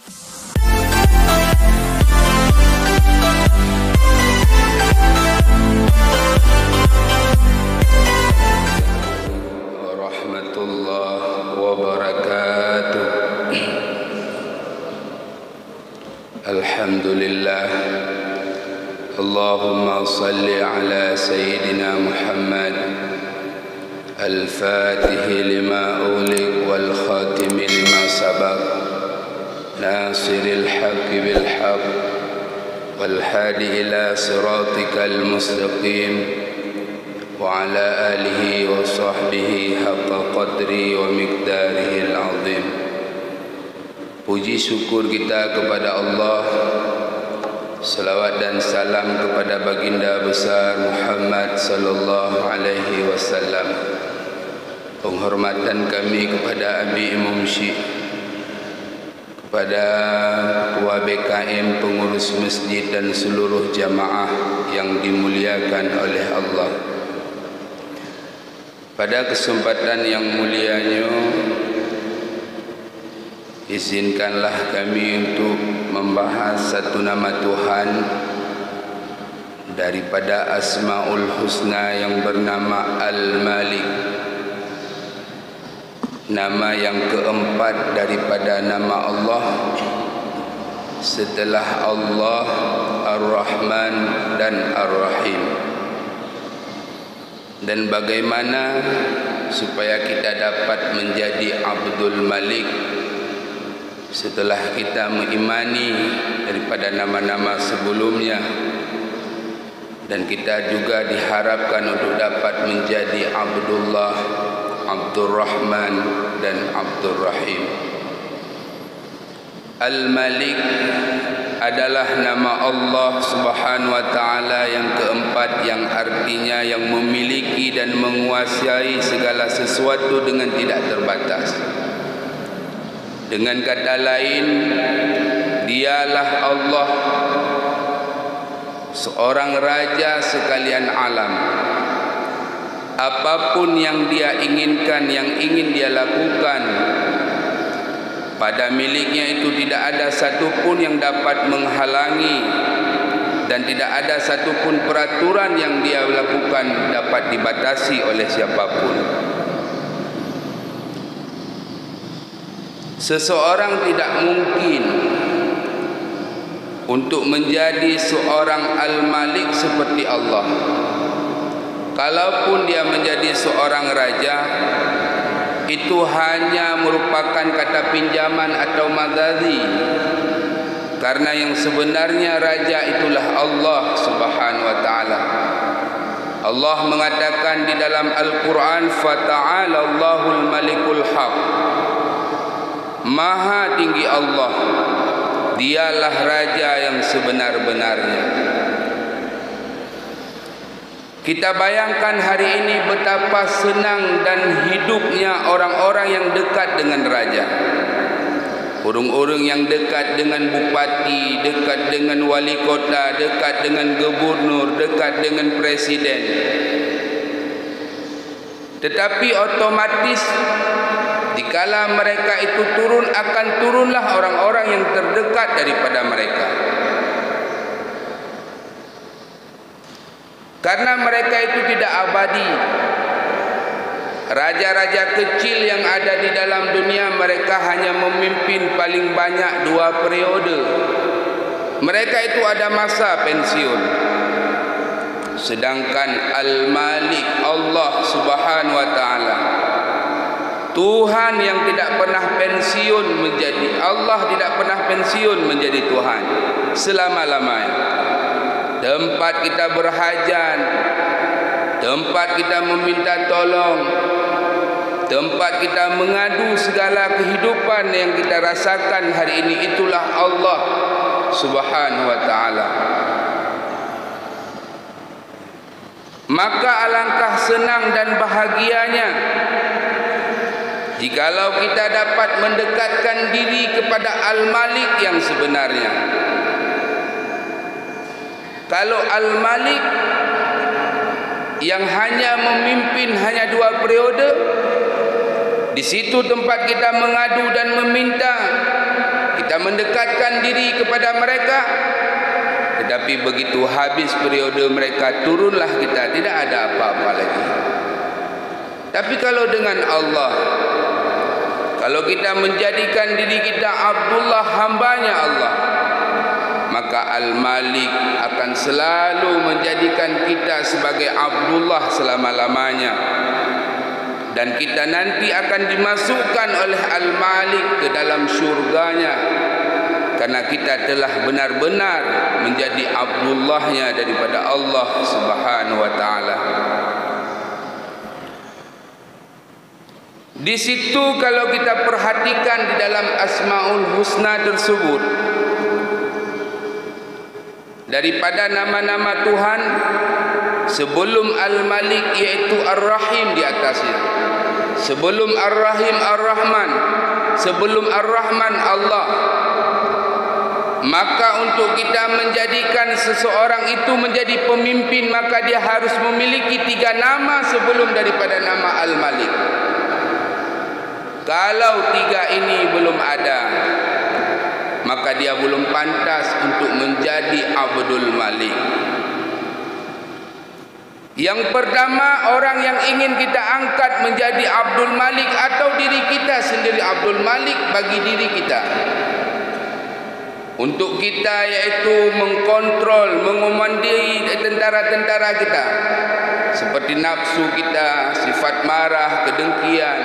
Warahmatullahi wabarakatuh. Alhamdulillah. Allahumma salli ala Sayyidina Muhammad al-Fatih lima uliq wal khatim lima sabaq nasiril haqqi bil haqq wal hadi ila siratikal mustaqim wa ala alihi wa sahbihi haqqa qadri wa miqdarihil azim. Puji syukur kita kepada Allah, salawat dan salam kepada baginda besar Muhammad sallallahu alaihi wasallam. Penghormatan kami kepada Abi Imam Syekh, kepada ketua BKM, pengurus masjid dan seluruh jamaah yang dimuliakan oleh Allah. Pada kesempatan yang mulianya, izinkanlah kami untuk membahas satu nama Tuhan daripada Asmaul Husna yang bernama Al-Malik. Nama yang keempat daripada nama Allah setelah Allah, Ar-Rahman dan Ar-Rahim. Dan bagaimana supaya kita dapat menjadi Abdul Malik setelah kita mengimani daripada nama-nama sebelumnya, dan kita juga diharapkan untuk dapat menjadi Abdullah, Abdurrahman dan Abdurrahim. Al-Malik adalah nama Allah Subhanahu wa taala yang keempat, yang artinya yang memiliki dan menguasai segala sesuatu dengan tidak terbatas. Dengan kata lain, dialah Allah, seorang raja sekalian alam. Apapun yang dia inginkan, yang ingin dia lakukan, pada miliknya itu tidak ada satupun yang dapat menghalangi, dan tidak ada satupun peraturan yang dia lakukan dapat dibatasi oleh siapapun. Seseorang tidak mungkin untuk menjadi seorang Al-Malik seperti Allah. Kalaupun dia menjadi seorang raja, itu hanya merupakan kata pinjaman atau mazazi, karena yang sebenarnya raja itulah Allah Subhanahu wa taala. Allah mengatakan di dalam Al-Quran, "Fata'ala Allahul Malikul Haq." Maha tinggi Allah, dialah raja yang sebenar-benarnya. Kita bayangkan hari ini betapa senang dan hidupnya orang-orang yang dekat dengan raja. Orang-orang yang dekat dengan bupati, dekat dengan wali kota, dekat dengan gubernur, dekat dengan presiden. Tetapi otomatis dikala mereka itu turun, akan turunlah orang-orang yang terdekat daripada mereka. Karena mereka itu tidak abadi. Raja-raja kecil yang ada di dalam dunia, mereka hanya memimpin paling banyak 2 periode. Mereka itu ada masa pensiun. Sedangkan Al-Malik, Allah Subhanahu wa taala, Tuhan yang tidak pernah pensiun menjadi Allah, tidak pernah pensiun menjadi Tuhan selama-lamanya. Tempat kita berhajat, tempat kita meminta tolong, tempat kita mengadu segala kehidupan yang kita rasakan hari ini, itulah Allah Subhanahu wa taala. Maka alangkah senang dan bahagianya jikalau kita dapat mendekatkan diri kepada Al-Malik yang sebenarnya. Kalau Al-Malik yang hanya memimpin hanya 2 periode, di situ tempat kita mengadu dan meminta, kita mendekatkan diri kepada mereka, tetapi begitu habis periode mereka, turunlah kita, tidak ada apa-apa lagi. Tapi kalau dengan Allah, kalau kita menjadikan diri kita Abdullah, hambanya Allah, maka Al-Malik akan selalu menjadikan kita sebagai Abdullah selama-lamanya. Dan kita nanti akan dimasukkan oleh Al-Malik ke dalam syurganya, karena kita telah benar-benar menjadi Abdullahnya daripada Allah Subhanahu wa ta'ala. Di situ kalau kita perhatikan di dalam Asmaul Husna tersebut, daripada nama-nama Tuhan, sebelum Al-Malik yaitu Ar-Rahim di atasnya, sebelum Ar-Rahim Ar-Rahman, sebelum Ar-Rahman Allah. Maka untuk kita menjadikan seseorang itu menjadi pemimpin, maka dia harus memiliki 3 nama sebelum daripada nama Al-Malik. Kalau 3 ini belum ada, maka dia belum pantas untuk menjadi Abdul Malik. Yang pertama, orang yang ingin kita angkat menjadi Abdul Malik, atau diri kita sendiri Abdul Malik bagi diri kita, untuk kita, yaitu mengkontrol, mengomandai tentara-tentara kita, seperti nafsu kita, sifat marah, kedengkian.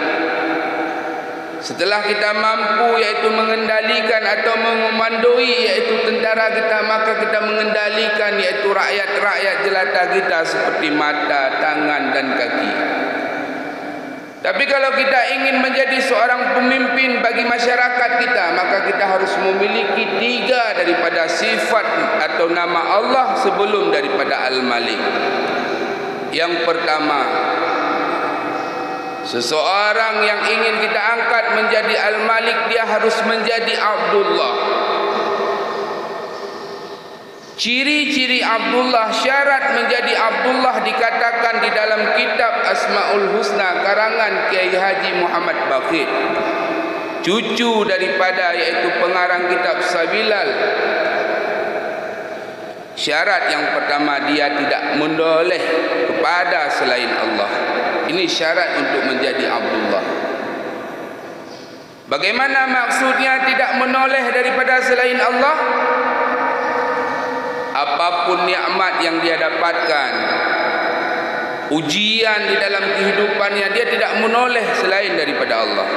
Setelah kita mampu yaitu mengendalikan atau mengomandoi yaitu tentara kita, maka kita mengendalikan yaitu rakyat-rakyat jelata kita seperti mata, tangan dan kaki. Tapi kalau kita ingin menjadi seorang pemimpin bagi masyarakat kita, maka kita harus memiliki 3 daripada sifat atau nama Allah sebelum daripada Al-Malik. Yang pertama, seseorang yang ingin kita angkat menjadi Al-Malik, dia harus menjadi Abdullah. Ciri-ciri Abdullah, syarat menjadi Abdullah dikatakan di dalam kitab Asmaul Husna karangan Kiai Haji Muhammad Baqir, cucu daripada yaitu pengarang kitab Sabilal. Syarat yang pertama, dia tidak menoleh kepada selain Allah. Ini syarat untuk menjadi Abdullah. Bagaimana maksudnya tidak menoleh daripada selain Allah? Apapun nikmat yang dia dapatkan, ujian di dalam kehidupannya, dia tidak menoleh selain daripada Allah.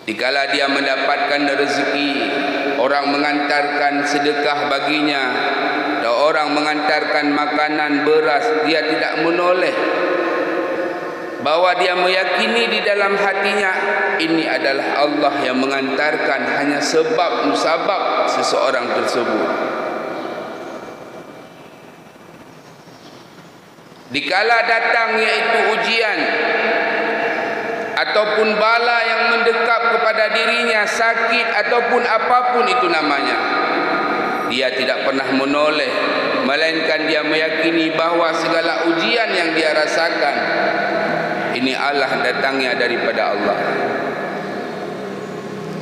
Dikala dia mendapatkan rezeki, orang mengantarkan sedekah baginya, atau orang mengantarkan makanan, beras, dia tidak menoleh, bahwa dia meyakini di dalam hatinya ini adalah Allah yang mengantarkan, hanya sebab musabab seseorang tersebut. Dikala datang yaitu ujian ataupun bala yang mendekap kepada dirinya, sakit ataupun apapun itu namanya, dia tidak pernah menoleh, melainkan dia meyakini bahwa segala ujian yang dia rasakan ini Allah datangnya daripada Allah.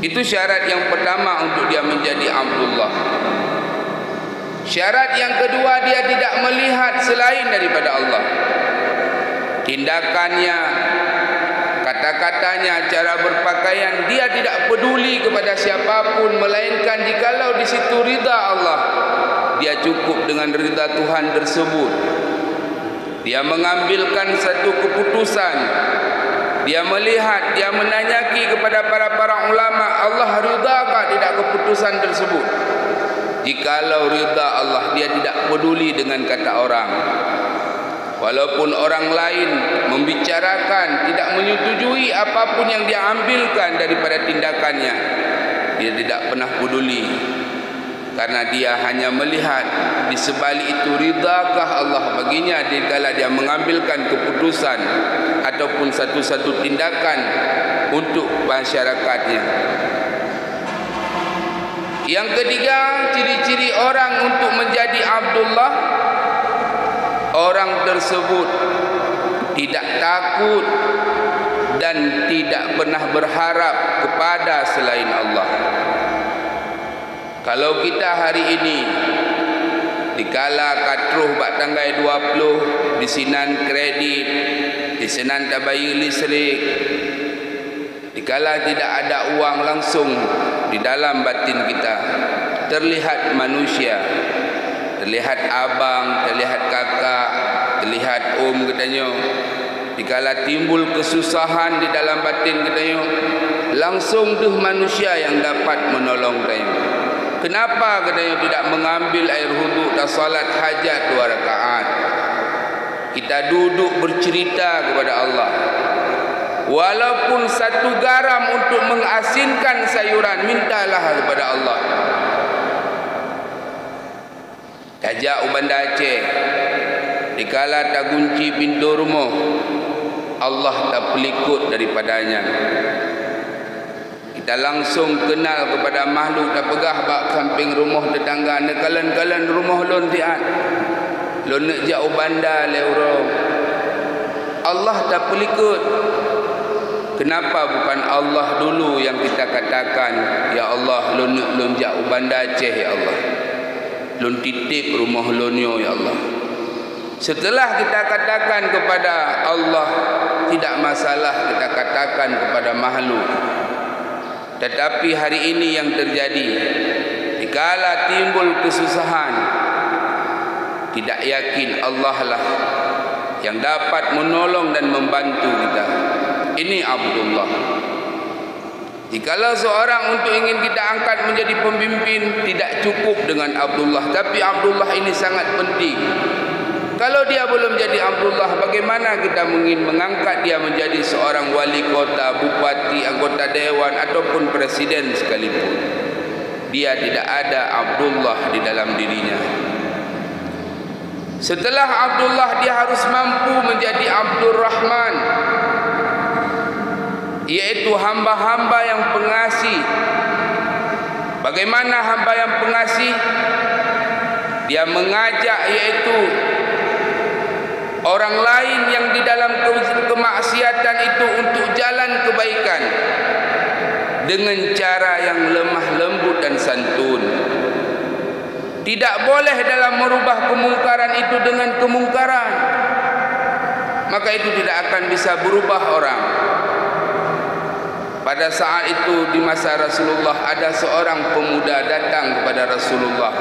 Itu syarat yang pertama untuk dia menjadi Abdullah. Syarat yang kedua, dia tidak melihat selain daripada Allah. Tindakannya, kata-katanya, cara berpakaian, dia tidak peduli kepada siapapun, melainkan jikalau di situ ridha Allah, dia cukup dengan ridha Tuhan tersebut. Dia mengambilkan satu keputusan, dia melihat, dia menanyaki kepada para ulama, Allah ridhakah tidak keputusan tersebut? Jikalau ridha Allah, dia tidak peduli dengan kata orang. Walaupun orang lain membicarakan, tidak menyetujui apapun yang dia ambilkan daripada tindakannya, dia tidak pernah peduli, karena dia hanya melihat di sebalik itu ridhakah Allah baginya dikala dia mengambilkan keputusan ataupun satu-satu tindakan untuk masyarakatnya. Yang ketiga, ciri-ciri orang untuk menjadi Abdullah, orang tersebut tidak takut dan tidak pernah berharap kepada selain Allah. Kalau kita hari ini dikala katruh bak tanggal 20 disinan kredit, disinan tabayar listrik, dikala tidak ada uang langsung di dalam batin kita terlihat manusia, terlihat abang, terlihat kakak, terlihat om katanya. Dikala timbul kesusahan di dalam batin katanya, langsung tuh manusia yang dapat menolong katanya. Kenapa katanya tidak mengambil air wudu dan salat hajat 2 rakaat? Kita duduk bercerita kepada Allah. Walaupun 1 garam untuk mengasinkan sayuran, mintalah kepada Allah. Kajak Ubanda Aceh, dikala tak kunci pintu rumah, Allah tak pelikut daripadanya. Kita langsung kenal kepada makhluk tak pegah bak samping rumah tetangga. Nekalan-kalan rumah lon tiat, lon nak jak Ubanda leuro. Allah tak pelikut. Kenapa bukan Allah dulu yang kita katakan, ya Allah, lon jak Ubanda Aceh ya Allah, lon titip rumah lonyo ya Allah. Setelah kita katakan kepada Allah, tidak masalah kita katakan kepada makhluk. Tetapi hari ini yang terjadi, dikala timbul kesusahan, tidak yakin Allah lah yang dapat menolong dan membantu kita. Ini Abdullah. Jikalau seorang untuk ingin kita angkat menjadi pemimpin, tidak cukup dengan Abdullah, tapi Abdullah ini sangat penting. Kalau dia belum jadi Abdullah, bagaimana kita ingin mengangkat dia menjadi seorang wali kota, bupati, anggota dewan ataupun presiden sekalipun? Dia tidak ada Abdullah di dalam dirinya. Setelah Abdullah, dia harus mampu menjadi Abdur Rahman, yaitu hamba-hamba yang pengasih. Bagaimana hamba yang pengasih? Dia mengajak yaitu orang lain yang di dalam kemaksiatan itu untuk jalan kebaikan dengan cara yang lemah lembut dan santun. Tidak boleh dalam merubah kemungkaran itu dengan kemungkaran, maka itu tidak akan bisa berubah orang. Pada saat itu di masa Rasulullah, ada seorang pemuda datang kepada Rasulullah,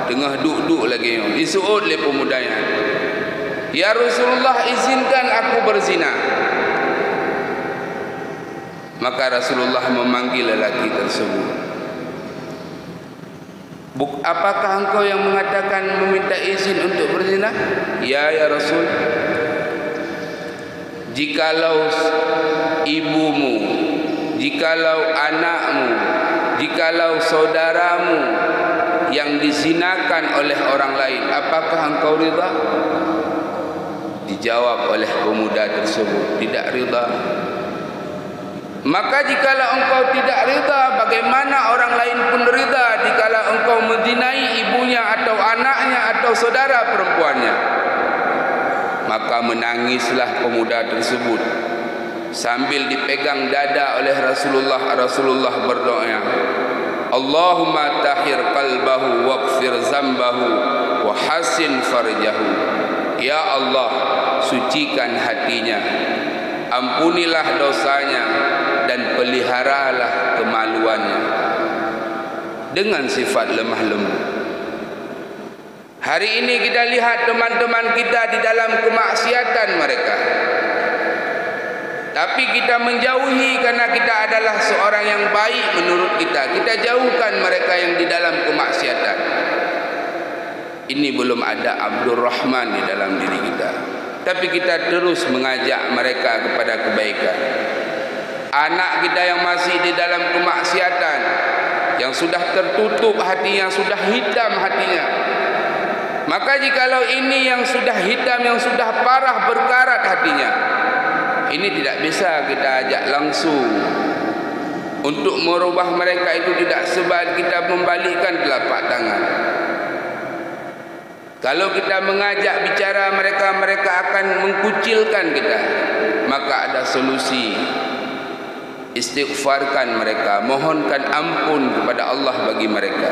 tengah duduk lagi, disuut oleh pemudanya, ya Rasulullah, izinkan aku berzina. Maka Rasulullah memanggil lelaki tersebut. Apakah engkau yang mengatakan meminta izin untuk berzina? Ya Rasul. Jikalau ibumu, jikalau anakmu, jikalau saudaramu yang dizinakan oleh orang lain, apakah engkau rida? Dijawab oleh pemuda tersebut, tidak rida. Maka jikalau engkau tidak rida, bagaimana orang lain pun rida jikalau engkau menzinai ibunya atau anaknya atau saudara perempuannya? Maka menangislah pemuda tersebut sambil dipegang dada oleh Rasulullah. Rasulullah berdoa, Allahumma tahhir qalbahu waghfir zambahu wa hasin farjahu. Ya Allah, sucikan hatinya, ampunilah dosanya, dan peliharalah kemaluannya dengan sifat lemah lembut. Hari ini kita lihat teman-teman kita di dalam kemaksiatan mereka, tapi kita menjauhi karena kita adalah seorang yang baik menurut kita. Kita jauhkan mereka yang di dalam kemaksiatan. Ini belum ada Abdur Rahman di dalam diri kita, tapi kita terus mengajak mereka kepada kebaikan. Anak kita yang masih di dalam kemaksiatan, yang sudah tertutup hatinya, sudah hitam hatinya, maka jikalau ini yang sudah hitam, yang sudah parah berkarat hatinya, ini tidak bisa kita ajak langsung untuk merubah mereka. Itu tidak sebab kita membalikkan telapak tangan. Kalau kita mengajak bicara mereka, mereka akan mengkucilkan kita. Maka ada solusi. Istighfarkan mereka, mohonkan ampun kepada Allah bagi mereka.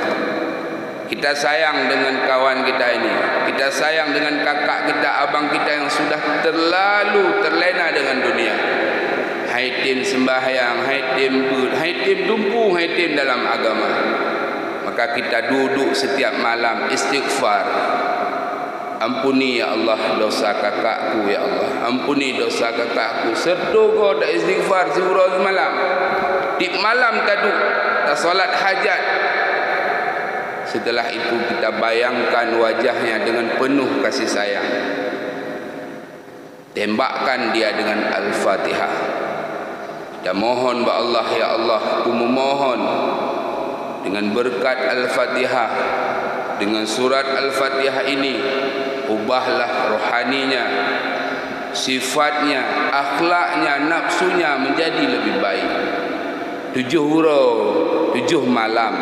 Kita sayang dengan kawan kita ini, kita sayang dengan kakak kita, abang kita yang sudah terlalu terlena dengan dunia. Hai tim sembahyang, hai tim bud, hai tim dumpu, hai tim dalam agama. Maka kita duduk setiap malam istighfar. Ampuni ya Allah dosa kakakku ya Allah. Ampuni dosa kakakku. Serta kau tak istighfar surah malam. Di malam taduk tak solat hajat. Setelah itu kita bayangkan wajahnya dengan penuh kasih sayang. Tembakkan dia dengan Al-Fatihah. Kita mohon ba Allah, ya Allah, aku memohon dengan berkat Al-Fatihah, dengan surat Al-Fatihah ini, ubahlah rohaninya, sifatnya, akhlaknya, nafsunya menjadi lebih baik. 7 huruf, 7 malam.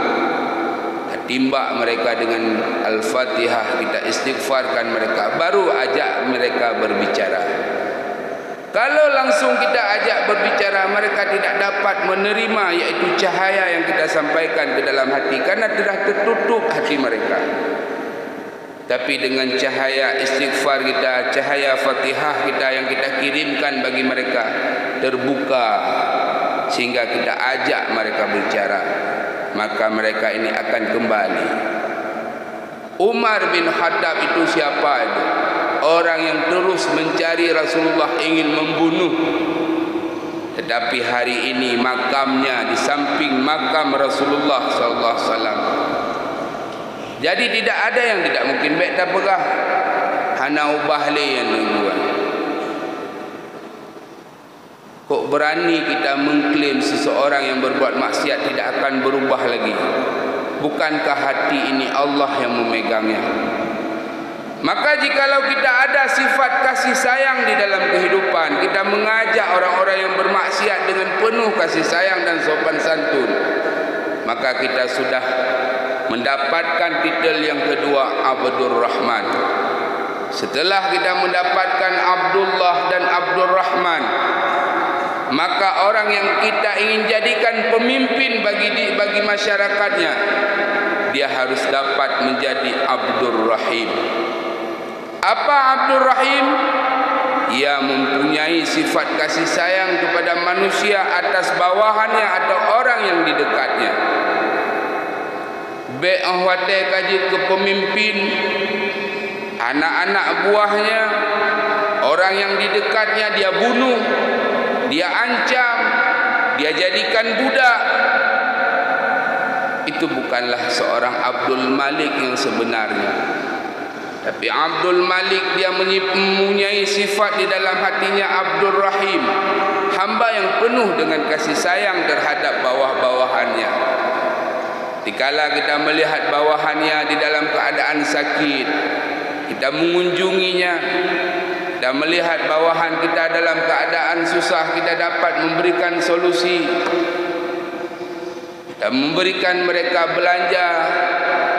Timbak mereka dengan Al-Fatihah, kita istighfarkan mereka, baru ajak mereka berbicara. Kalau langsung kita ajak berbicara, mereka tidak dapat menerima yaitu cahaya yang kita sampaikan ke dalam hati, karena telah tertutup hati mereka. Tapi dengan cahaya istighfar kita, cahaya Fatihah kita yang kita kirimkan bagi mereka, terbuka sehingga kita ajak mereka bicara, maka mereka ini akan kembali. Umar bin Khattab itu siapa itu? Orang yang terus mencari Rasulullah, ingin membunuh. Tetapi hari ini makamnya di samping makam Rasulullah sallallahu alaihi wasallam. Jadi tidak ada yang tidak mungkin. Baik tak pegah hana ubah le yang nungguan. Kok berani kita mengklaim seseorang yang berbuat maksiat tidak akan berubah lagi? Bukankah hati ini Allah yang memegangnya? Maka jikalau kita ada sifat kasih sayang di dalam kehidupan, kita mengajak orang-orang yang bermaksiat dengan penuh kasih sayang dan sopan santun, maka kita sudah mendapatkan titel yang kedua, Abdur Rahman. Setelah kita mendapatkan Abdullah dan Abdur Rahman, maka orang yang kita ingin jadikan pemimpin bagi masyarakatnya, dia harus dapat menjadi Abdur Rahim. Apa Abdur Rahim? Ia mempunyai sifat kasih sayang kepada manusia atas bawahannya atau orang yang di dekatnya. Be'ahwate kaji kepemimpin, anak-anak buahnya, orang yang di dekatnya dia bunuh, dia ancam, dia jadikan budak. Itu bukanlah seorang Abdul Malik yang sebenarnya. Tapi Abdul Malik dia mempunyai sifat di dalam hatinya Abdur Rahim, hamba yang penuh dengan kasih sayang terhadap bawah-bawahannya. Dikala kita melihat bawahannya di dalam keadaan sakit, kita mengunjunginya. Kita melihat bawahan kita dalam keadaan susah, kita dapat memberikan solusi. Kita memberikan mereka belanja.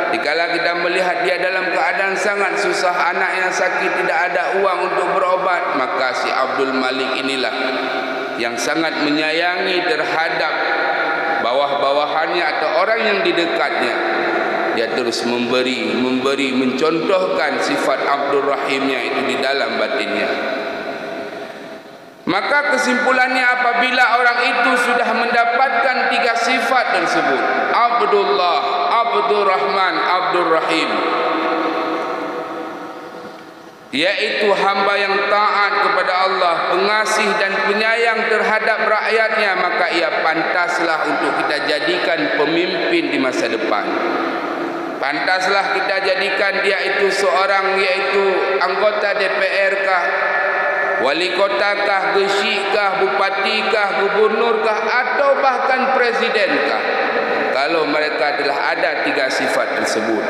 Dikala kita melihat dia dalam keadaan sangat susah, anak yang sakit tidak ada uang untuk berobat, maka si Abdul Malik inilah yang sangat menyayangi terhadap bawah-bawahannya atau orang yang di dekatnya. Dia terus memberi, mencontohkan sifat Abdur Rahimnya itu di dalam batinnya. Maka kesimpulannya, apabila orang itu sudah mendapatkan 3 sifat tersebut, Abdullah, Abdur Rahman, Abdur Rahim, yaitu hamba yang taat kepada Allah, pengasih dan penyayang terhadap rakyatnya, maka ia pantaslah untuk kita jadikan pemimpin di masa depan. Pantaslah kita jadikan dia itu seorang, yaitu anggota DPR kah, wali kota kah, gesik kah, bupati kah, gubernur kah, atau bahkan presiden kah, kalau mereka telah ada 3 sifat tersebut.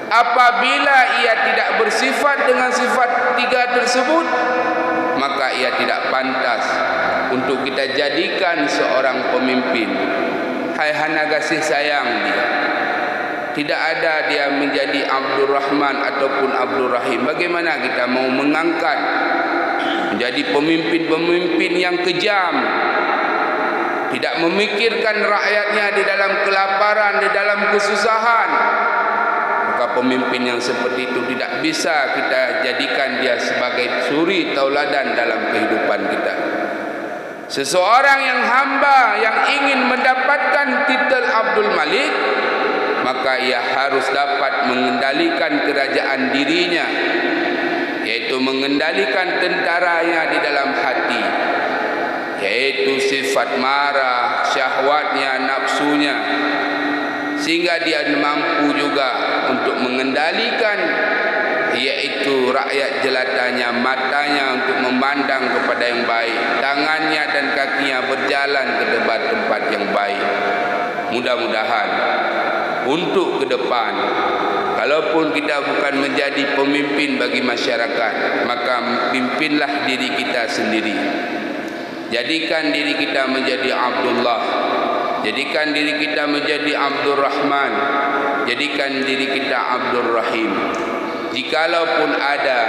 Apabila ia tidak bersifat dengan sifat 3 tersebut, maka ia tidak pantas untuk kita jadikan seorang pemimpin. Hai hana kasih sayang dia, tidak ada dia menjadi Abdul Rahman ataupun Abdul Rahim. Bagaimana kita mau mengangkat menjadi pemimpin-pemimpin yang kejam, tidak memikirkan rakyatnya di dalam kelaparan, di dalam kesusahan? Maka pemimpin yang seperti itu tidak bisa kita jadikan dia sebagai suri tauladan dalam kehidupan kita. Seseorang yang hamba yang ingin mendapatkan titel Abdul Malik, maka ia harus dapat mengendalikan kerajaan dirinya, yaitu mengendalikan tentaranya di dalam hati, yaitu sifat marah, syahwatnya, nafsunya, sehingga dia mampu juga untuk mengendalikan, yaitu rakyat jelatanya, matanya untuk memandang kepada yang baik, tangannya dan kakinya berjalan ke tempat-tempat yang baik. Mudah-mudahan untuk ke depan, kalaupun kita bukan menjadi pemimpin bagi masyarakat, maka pimpinlah diri kita sendiri. Jadikan diri kita menjadi Abdullah, jadikan diri kita menjadi Abdul Rahman, jadikan diri kita Abdul Rahim. Jikalaupun ada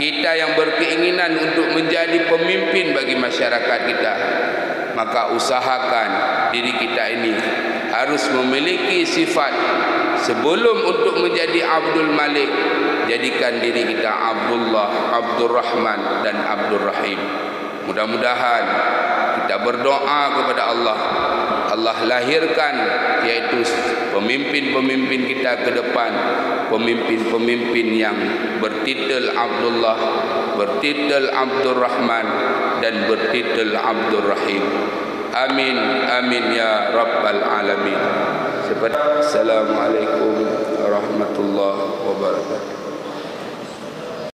kita yang berkeinginan untuk menjadi pemimpin bagi masyarakat kita, maka usahakan diri kita ini harus memiliki sifat. Sebelum untuk menjadi Abdul Malik, jadikan diri kita Abdullah, Abdul Rahman dan Abdul Rahim. Mudah-mudahan kita berdoa kepada Allah, Allah lahirkan yaitu pemimpin-pemimpin kita ke depan, pemimpin-pemimpin yang bertitel Abdullah, bertitel Abdul Rahman dan bertitel Abdul Rahim. Amin, amin ya Rabbal Alamin. Assalamualaikum warahmatullahi wabarakatuh.